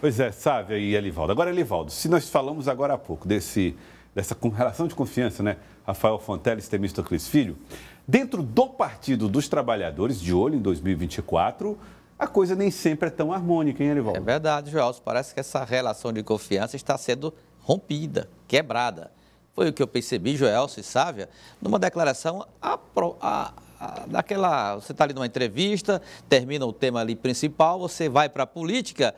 Pois é, Sávia e Elivaldo. Agora, Elivaldo, se nós falamos agora há pouco dessa relação de confiança, né? Rafael Fonteles, Temístocles Filho, dentro do Partido dos Trabalhadores, de olho em 2024, a coisa nem sempre é tão harmônica, hein, Elivaldo? É verdade, Joelson. Parece que essa relação de confiança está sendo rompida, quebrada. Foi o que eu percebi, Joelson e Sávia, numa declaração daquela... Você está ali numa entrevista, termina o tema ali principal, você vai para a política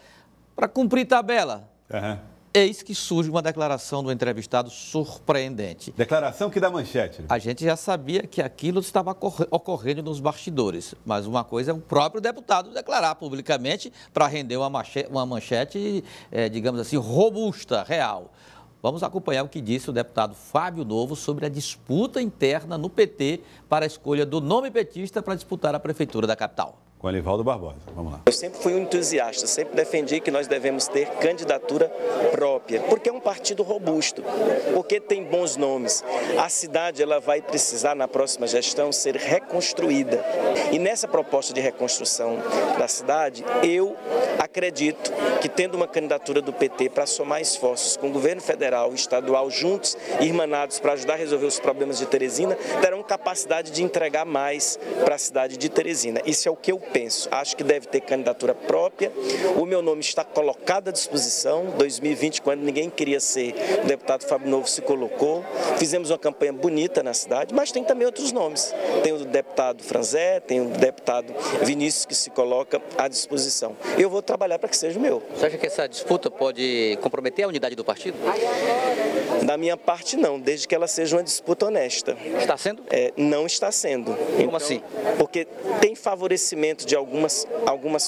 para cumprir tabela. Uhum. Eis que surge uma declaração do entrevistado surpreendente. Declaração que dá manchete. A gente já sabia que aquilo estava ocorrendo nos bastidores, mas uma coisa é o próprio deputado declarar publicamente para render uma manchete, digamos assim, robusta, real. Vamos acompanhar o que disse o deputado Fábio Novo sobre a disputa interna no PT para a escolha do nome petista para disputar a prefeitura da capital. Com Elivaldo Barbosa. Vamos lá. Eu sempre fui um entusiasta, sempre defendi que nós devemos ter candidatura própria, porque é um partido robusto, porque tem bons nomes. A cidade ela vai precisar, na próxima gestão, ser reconstruída. E nessa proposta de reconstrução da cidade, eu acredito que tendo uma candidatura do PT para somar esforços com o governo federal e estadual juntos, irmanados para ajudar a resolver os problemas de Teresina, terão capacidade de entregar mais para a cidade de Teresina. Isso é o que eu penso. Acho que deve ter candidatura própria. O meu nome está colocado à disposição. 2020, quando ninguém queria ser, o deputado Fábio Novo se colocou. Fizemos uma campanha bonita na cidade, mas tem também outros nomes. Tem o deputado Franzé, tem o deputado Vinícius que se coloca à disposição. Eu vou trabalhar para que seja o meu. Você acha que essa disputa pode comprometer a unidade do partido? Da minha parte, não, desde que ela seja uma disputa honesta. Está sendo? Não está sendo. Como então, assim? Porque tem favorecimento de algumas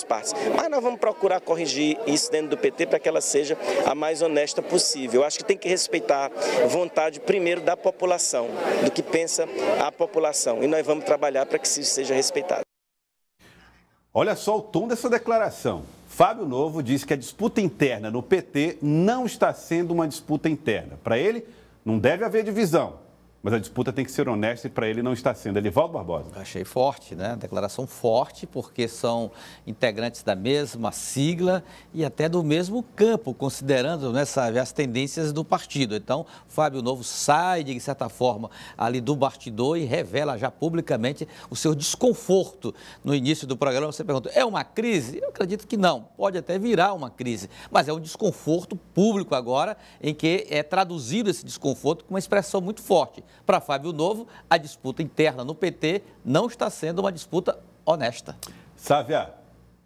partes. Mas nós vamos procurar corrigir isso dentro do PT para que ela seja a mais honesta possível. Eu acho que tem que respeitar a vontade, primeiro, da população, do que pensa a população. E nós vamos trabalhar para que isso seja respeitado. Olha só o tom dessa declaração. Fábio Novo diz que a disputa interna no PT não está sendo uma disputa interna. Para ele, não deve haver divisão. Mas a disputa tem que ser honesta e para ele não está sendo. Elivaldo Barbosa. Achei forte, né? Declaração forte, porque são integrantes da mesma sigla e até do mesmo campo, considerando, né, sabe, as tendências do partido. Então, Fábio Novo sai, de certa forma, ali do bastidor e revela já publicamente o seu desconforto. No início do programa, você pergunta, é uma crise? Eu acredito que não. Pode até virar uma crise, mas é um desconforto público agora, em que é traduzido esse desconforto com uma expressão muito forte. Para Fábio Novo, a disputa interna no PT não está sendo uma disputa honesta. Sávia,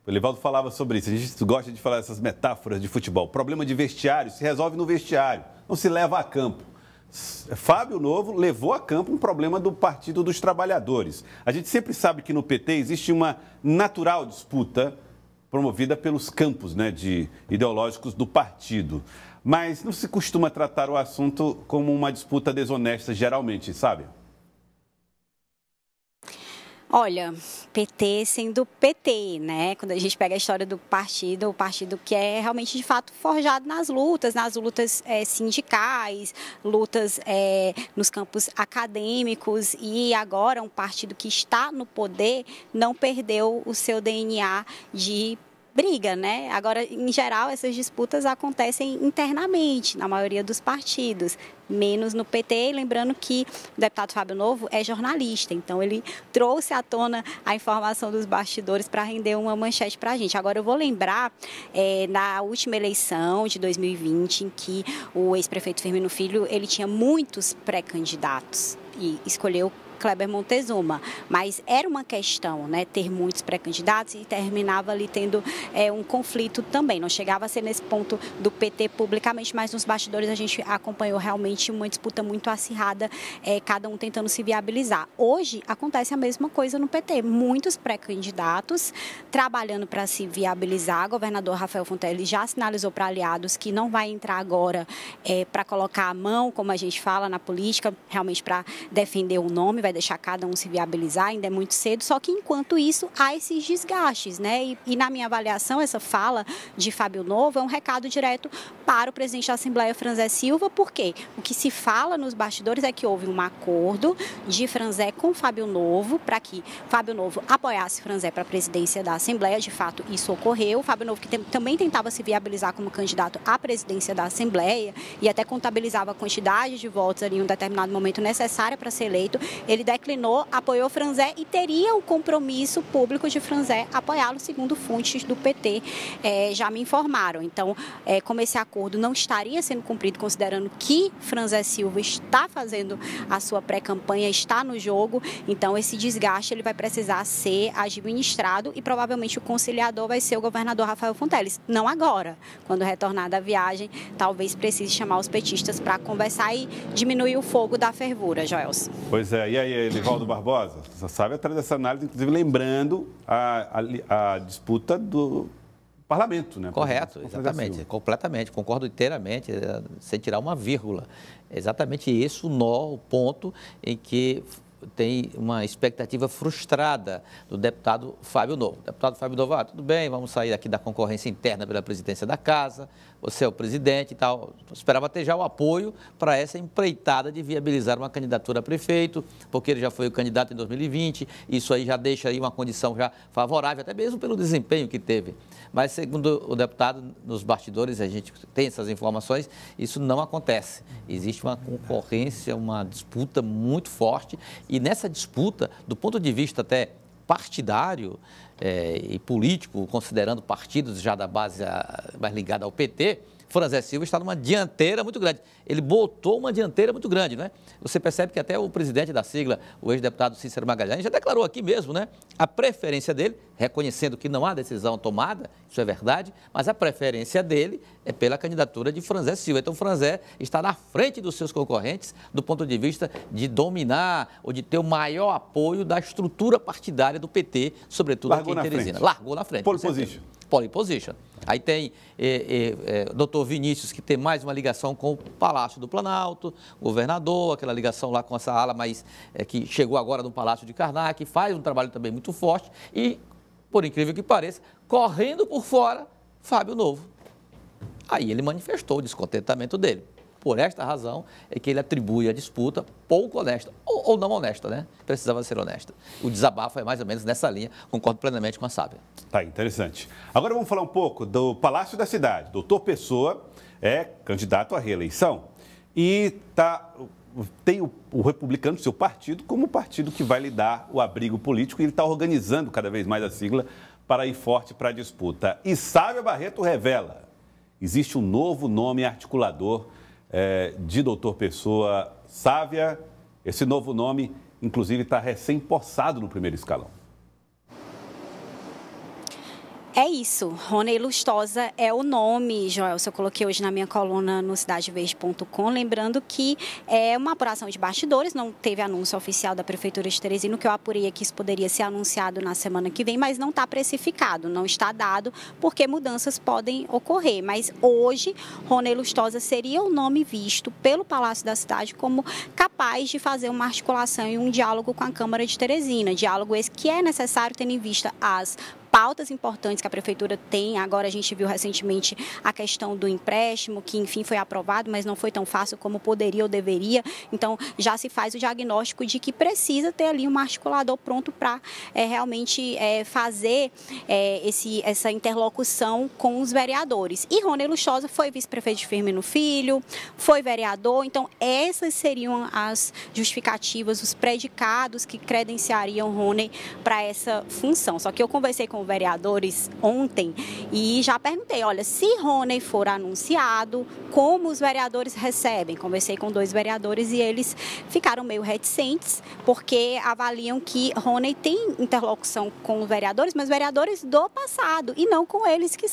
o Elivaldo falava sobre isso. A gente gosta de falar essas metáforas de futebol. O problema de vestiário se resolve no vestiário, não se leva a campo. Fábio Novo levou a campo um problema do Partido dos Trabalhadores. A gente sempre sabe que no PT existe uma natural disputa promovida pelos campos, né, ideológicos do partido. Mas não se costuma tratar o assunto como uma disputa desonesta, geralmente, sabe? Olha, PT sendo PT, né? Quando a gente pega a história do partido, o partido que é realmente, de fato, forjado nas lutas sindicais, lutas nos campos acadêmicos, e agora um partido que está no poder não perdeu o seu DNA de briga, né? Agora, em geral, essas disputas acontecem internamente, na maioria dos partidos, menos no PT, lembrando que o deputado Fábio Novo é jornalista, então ele trouxe à tona a informação dos bastidores para render uma manchete para a gente. Agora, eu vou lembrar, na última eleição de 2020, em que o ex-prefeito Firmino Filho, ele tinha muitos pré-candidatos e escolheu Kleber Montezuma, mas era uma questão, né, ter muitos pré-candidatos e terminava ali tendo um conflito também. Não chegava a ser nesse ponto do PT publicamente, mas nos bastidores a gente acompanhou realmente uma disputa muito acirrada, cada um tentando se viabilizar. Hoje acontece a mesma coisa no PT, muitos pré-candidatos trabalhando para se viabilizar. O governador Rafael Fonteles já sinalizou para aliados que não vai entrar agora para colocar a mão, como a gente fala na política, realmente para defender o nome, vai deixar cada um se viabilizar, ainda é muito cedo, só que enquanto isso há esses desgastes, né? E na minha avaliação, essa fala de Fábio Novo é um recado direto para o presidente da Assembleia, Franzé Silva, porque o que se fala nos bastidores é que houve um acordo de Franzé com Fábio Novo para que Fábio Novo apoiasse Franzé para a presidência da Assembleia. De fato, isso ocorreu. Fábio Novo, que também tentava se viabilizar como candidato à presidência da Assembleia e até contabilizava a quantidade de votos ali em um determinado momento necessária para ser eleito, ele declinou, apoiou Franzé e teria o compromisso público de Franzé apoiá-lo, segundo fontes do PT já me informaram. Então, como esse acordo não estaria sendo cumprido, considerando que Franzé Silva está fazendo a sua pré-campanha, está no jogo, então esse desgaste ele vai precisar ser administrado e provavelmente o conciliador vai ser o governador Rafael Fonteles. Não agora, quando retornar da viagem, talvez precise chamar os petistas para conversar e diminuir o fogo da fervura, Joelson. Pois é, e aí, Elivaldo Barbosa, você sabe atrás dessa análise, inclusive lembrando a disputa do parlamento, né? Correto, exatamente, completamente, concordo inteiramente, sem tirar uma vírgula. É exatamente esse o nó, o ponto em que tem uma expectativa frustrada do deputado Fábio Novo. O deputado Fábio Novo, tudo bem, vamos sair aqui da concorrência interna pela presidência da casa, você é o presidente e tal. Esperava ter já o apoio para essa empreitada de viabilizar uma candidatura a prefeito, porque ele já foi o candidato em 2020, isso aí já deixa aí uma condição já favorável, até mesmo pelo desempenho que teve. Mas, segundo o deputado, nos bastidores, a gente tem essas informações, isso não acontece. Existe uma concorrência, uma disputa muito forte. E nessa disputa, do ponto de vista até partidário e político, considerando partidos já da base mais ligada ao PT, Franzé Silva está numa dianteira muito grande. Ele botou uma dianteira muito grande, né? Você percebe que até o presidente da sigla, o ex-deputado Cícero Magalhães, já declarou aqui mesmo, né? A preferência dele, reconhecendo que não há decisão tomada, isso é verdade, mas a preferência dele é pela candidatura de Franzé Silva. Então, Franzé está na frente dos seus concorrentes do ponto de vista de dominar ou de ter o maior apoio da estrutura partidária do PT, sobretudo aqui em Teresina. Largou na frente. Pole position. Pole position. Aí tem doutor Vinícius, que tem mais uma ligação com o Palácio do Planalto, governador, aquela ligação lá com essa ala, mas que chegou agora no Palácio de Karnak, faz um trabalho também muito forte e, por incrível que pareça, correndo por fora, Fábio Novo. Aí ele manifestou o descontentamento dele. Por esta razão é que ele atribui a disputa pouco honesta, ou não honesta, né? Precisava ser honesta. O desabafo é mais ou menos nessa linha, concordo plenamente com a Sábia. Tá, interessante. Agora vamos falar um pouco do Palácio da Cidade. Doutor Pessoa é candidato à reeleição e tem o Republicano, seu partido, como o partido que vai lhe dar o abrigo político e ele está organizando cada vez mais a sigla para ir forte para a disputa. E Sábia Barreto revela, existe um novo nome articulador de doutor Pessoa. Sávia, esse novo nome, inclusive, está recém-possado no primeiro escalão. É isso, Rony Lustosa é o nome, Joel, eu coloquei hoje na minha coluna no cidadeverde.com, lembrando que é uma apuração de bastidores, não teve anúncio oficial da Prefeitura de Teresina, o que eu apurei é que isso poderia ser anunciado na semana que vem, mas não está precificado, não está dado, porque mudanças podem ocorrer. Mas hoje, Rony Lustosa seria o nome visto pelo Palácio da Cidade como capaz de fazer uma articulação e um diálogo com a Câmara de Teresina, diálogo esse que é necessário tendo em vista as pautas importantes que a Prefeitura tem. Agora a gente viu recentemente a questão do empréstimo, que enfim foi aprovado, mas não foi tão fácil como poderia ou deveria. Então já se faz o diagnóstico de que precisa ter ali um articulador pronto para realmente fazer essa interlocução com os vereadores. E Rony Lustosa foi vice-prefeito de Firmino Filho, foi vereador, então essas seriam as justificativas, os predicados que credenciariam Rony para essa função. Só que eu conversei com vereadores ontem e já perguntei, olha, se Rony for anunciado, como os vereadores recebem? Conversei com 2 vereadores e eles ficaram meio reticentes, porque avaliam que Rony tem interlocução com os vereadores, mas vereadores do passado e não com eles que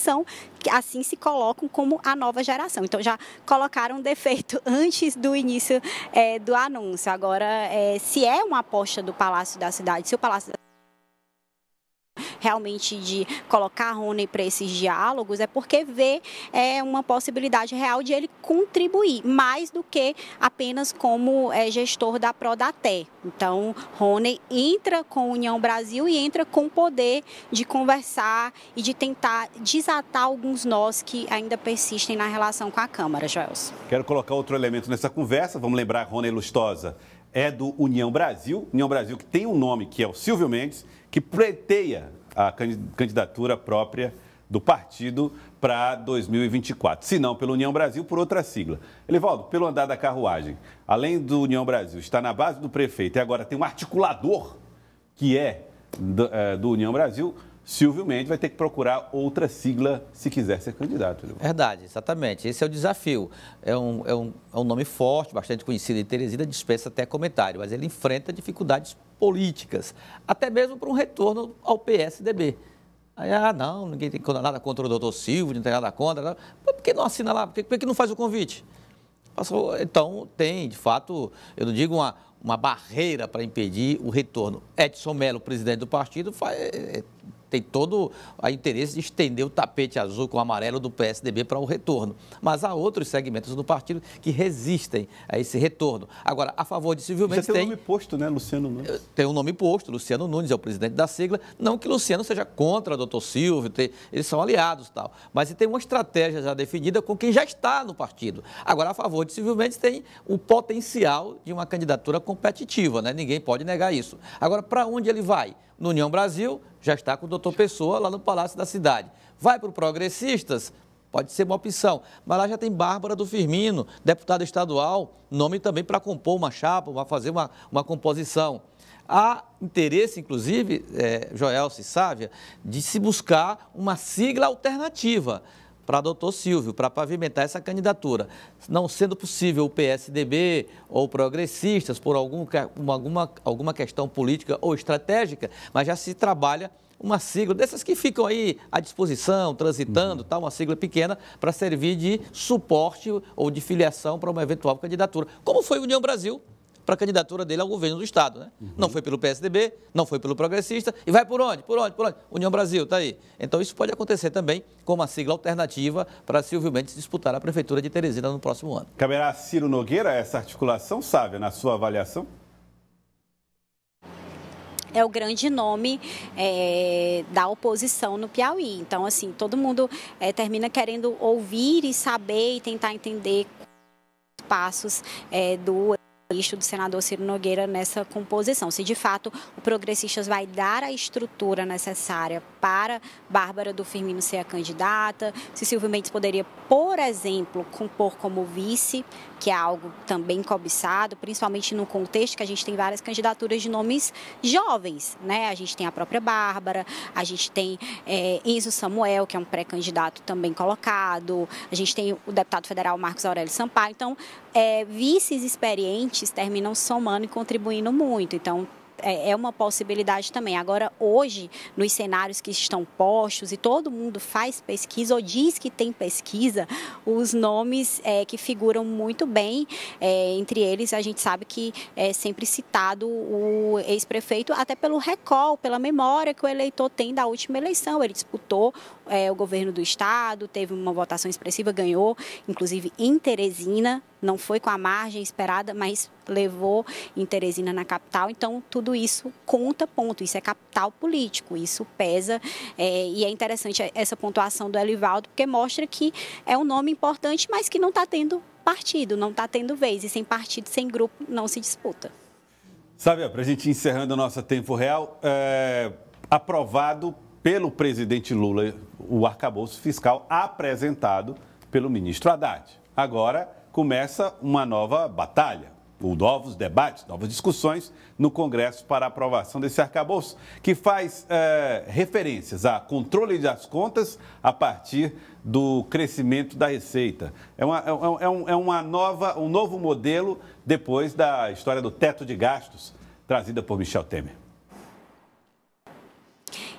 assim se colocam como a nova geração. Então já colocaram um defeito antes do início do anúncio. Agora, se é uma aposta do Palácio da Cidade, se o Palácio da realmente de colocar Rony para esses diálogos, é porque vê uma possibilidade real de ele contribuir, mais do que apenas como gestor da Prodaté. Então, Rony entra com a União Brasil e entra com o poder de conversar e de tentar desatar alguns nós que ainda persistem na relação com a Câmara, Joelson. Quero colocar outro elemento nessa conversa. Vamos lembrar, Rony Lustosa é do União Brasil que tem um nome que é o Silvio Mendes, que pleiteia a candidatura própria do partido para 2024. Se não pelo União Brasil, por outra sigla. Elivaldo, pelo andar da carruagem, além do União Brasil, está na base do prefeito e agora tem um articulador que é do União Brasil, Silvio Mendes vai ter que procurar outra sigla se quiser ser candidato. Verdade, exatamente. Esse é o desafio. É um nome forte, bastante conhecido em Teresina, dispensa até comentário, mas ele enfrenta dificuldades políticas, até mesmo para um retorno ao PSDB. Aí, não, ninguém tem nada contra o doutor Silvio, não tem nada contra. Não. Por que não assina lá? Por que não faz o convite? Então, tem, de fato, eu não digo uma barreira para impedir o retorno. Edson Mello, presidente do partido, tem todo o interesse de estender o tapete azul com o amarelo do PSDB para o retorno. Mas há outros segmentos do partido que resistem a esse retorno. Agora, a favor de Silvio Mendes tem um nome posto, né, Luciano Nunes? Tem um nome posto, Luciano Nunes é o presidente da sigla. Não que Luciano seja contra o doutor Silvio, eles são aliados e tal. Mas tem uma estratégia já definida com quem já está no partido. Agora, a favor de Silvio Mendes tem o potencial de uma candidatura competitiva, né? Ninguém pode negar isso. Agora, para onde ele vai? No União Brasil, já está com o doutor Pessoa lá no Palácio da Cidade. Vai para o Progressistas? Pode ser uma opção. Mas lá já tem Bárbara do Firmino, deputada estadual, nome também para compor uma chapa, para fazer uma composição. Há interesse, inclusive, Joelce Sávia, de se buscar uma sigla alternativa para doutor Silvio, para pavimentar essa candidatura. Não sendo possível o PSDB ou Progressistas, por alguma questão política ou estratégica, mas já se trabalha uma sigla dessas que ficam aí à disposição, transitando, tá? Uma sigla pequena para servir de suporte ou de filiação para uma eventual candidatura. Como foi a União Brasil para a candidatura dele ao governo do Estado, né? Não foi pelo PSDB, não foi pelo Progressista, e vai por onde? Por onde? União Brasil, tá aí. Então isso pode acontecer também com uma sigla alternativa para Silvio Mendes disputar a Prefeitura de Teresina no próximo ano. Caberá a Ciro Nogueira essa articulação, Sávia, na sua avaliação? É o grande nome da oposição no Piauí. Então, assim, todo mundo termina querendo ouvir e saber e tentar entender os passos do senador Ciro Nogueira nessa composição. Se de fato o Progressistas vai dar a estrutura necessária para Bárbara do Firmino ser a candidata, se Silvio Mendes poderia, por exemplo, compor como vice, que é algo também cobiçado, principalmente no contexto que a gente tem várias candidaturas de nomes jovens, né? A gente tem a própria Bárbara, a gente tem Enzo Samuel, que é um pré-candidato também colocado, a gente tem o deputado federal Marcos Aurélio Sampaio. Então, vices experientes terminam somando e contribuindo muito. Então, é uma possibilidade também. Agora, hoje, nos cenários que estão postos e todo mundo faz pesquisa ou diz que tem pesquisa, os nomes que figuram muito bem, entre eles a gente sabe que é sempre citado o ex-prefeito, até pelo recall, pela memória que o eleitor tem da última eleição. Ele disputou o governo do Estado, teve uma votação expressiva, ganhou, inclusive em Teresina, não foi com a margem esperada, mas levou em Teresina na capital. Então, tudo isso conta ponto, isso é capital político, isso pesa. E é interessante essa pontuação do Elivaldo, porque mostra que é um nome importante, mas que não está tendo partido, não está tendo vez. E sem partido, sem grupo, não se disputa. Sávia, para a gente ir encerrando o nosso tempo real, aprovado pelo presidente Lula o arcabouço fiscal apresentado pelo ministro Haddad. Agora começa uma nova batalha, novos debates, novas discussões no Congresso para a aprovação desse arcabouço, que faz referências a controle das contas a partir do crescimento da receita. Um novo modelo depois da história do teto de gastos, trazida por Michel Temer.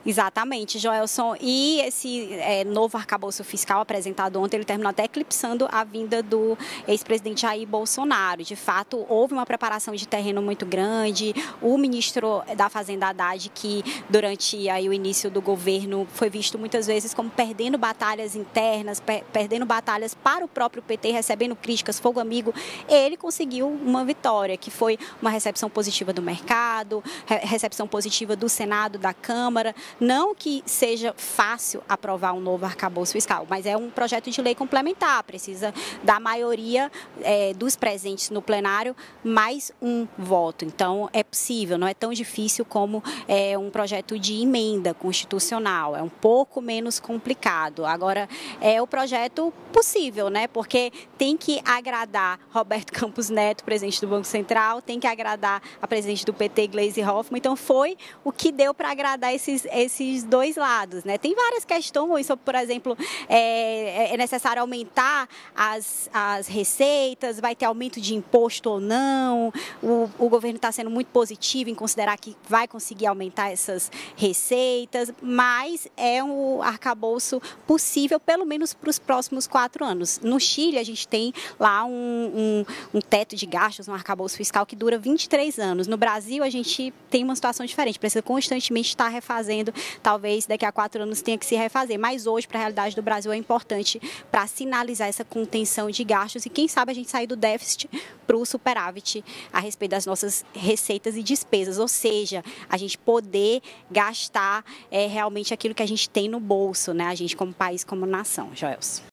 Exatamente, Joelson. E esse novo arcabouço fiscal apresentado ontem, ele terminou até eclipsando a vinda do ex-presidente Jair Bolsonaro. De fato, houve uma preparação de terreno muito grande. O ministro da Fazenda, Haddad, que durante aí o início do governo foi visto muitas vezes como perdendo batalhas internas, perdendo batalhas para o próprio PT, recebendo críticas, fogo amigo, ele conseguiu uma vitória, que foi uma recepção positiva do mercado, recepção positiva do Senado, da Câmara. Não que seja fácil aprovar um novo arcabouço fiscal, mas é um projeto de lei complementar, precisa da maioria dos presentes no plenário mais um voto. Então, é possível, não é tão difícil como um projeto de emenda constitucional, é um pouco menos complicado. Agora, é o projeto possível, né? Porque tem que agradar Roberto Campos Neto, presidente do Banco Central, tem que agradar a presidente do PT, Gleisi Hoffmann. Então, foi o que deu para agradar esses dois lados, né? Tem várias questões sobre, por exemplo, é necessário aumentar as receitas, vai ter aumento de imposto ou não. O governo está sendo muito positivo em considerar que vai conseguir aumentar essas receitas, mas é um arcabouço possível, pelo menos para os próximos 4 anos. No Chile, a gente tem lá um teto de gastos, um arcabouço fiscal que dura 23 anos. No Brasil, a gente tem uma situação diferente, precisa constantemente estar refazendo, talvez daqui a 4 anos tenha que se refazer, mas hoje, para a realidade do Brasil, é importante para sinalizar essa contenção de gastos e, quem sabe, a gente sair do déficit para o superávit a respeito das nossas receitas e despesas, ou seja, a gente poder gastar realmente aquilo que a gente tem no bolso, né? A gente como país, como nação, Joelson.